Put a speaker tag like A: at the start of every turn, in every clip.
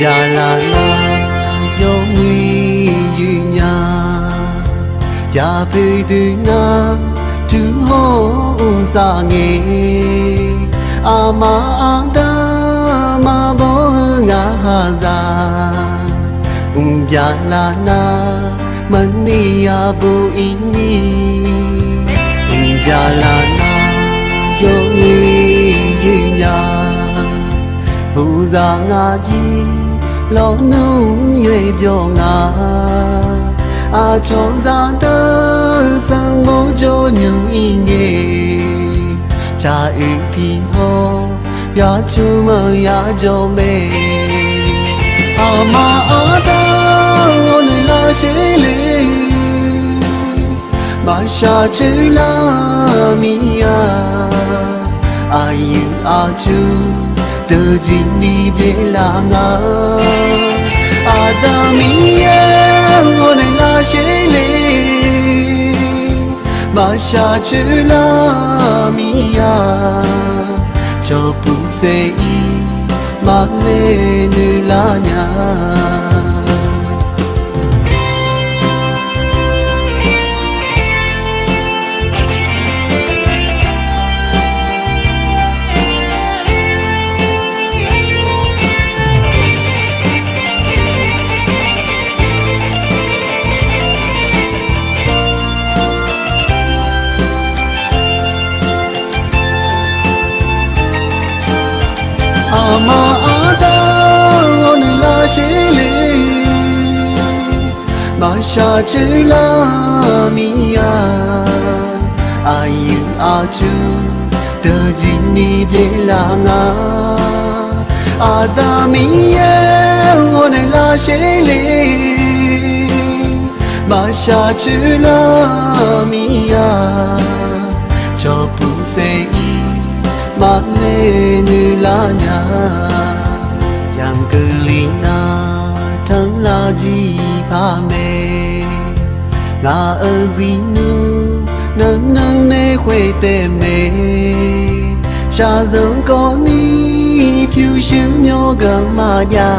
A: Jalana yongui yunya ya peduna tu hong sange ama ada ma bonga haza Jalana mania bu ini Jalana yongui yunya bu za nga ji lo nu yue bio nga a cho za de sang mo jo nyu yi nge cha yu pi ho ya chu ma ya jo me a ma a da o ne la she le ma sha chu la mi ya a yu a chu từ chính đi về là ngã Adamia ngô này là chế lệ mà xa chữ là mía cho bù xe y mà lê nữ là nhà ama ada on la shele ma sha chữ la mia ayu a chu de jin ni de la nga adamia on la shele ma sha chữ la mia cho pu se mà lê nữ la nhà yang cứ li na thăng la ji pa me nga ở gì nu nâng nâng nê khuê tê mê xa dâng có ni phiêu shiu nhô gà ma ya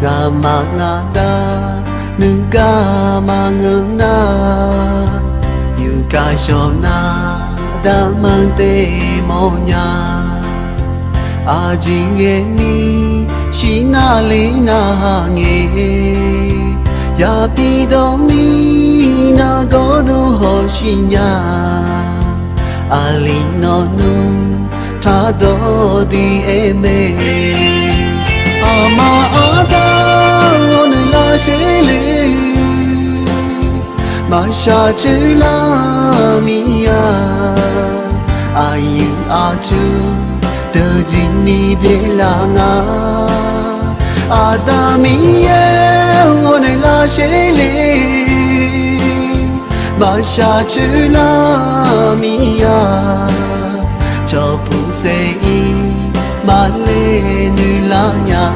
A: nga ma nga ta nữ ga ma ngơ na yu ca sho na đã mang tê mô nhà a ji nghe mi shi na li na nghe ya pi do mi na go du ho shi nhà a li no nu tha do di e me a ma a da on la she le mà xa chữ la mia ayu a chu de jin ni de la nga adamia on la she le mà xa chữ la mia cho pu se y mà lê nữ la nhà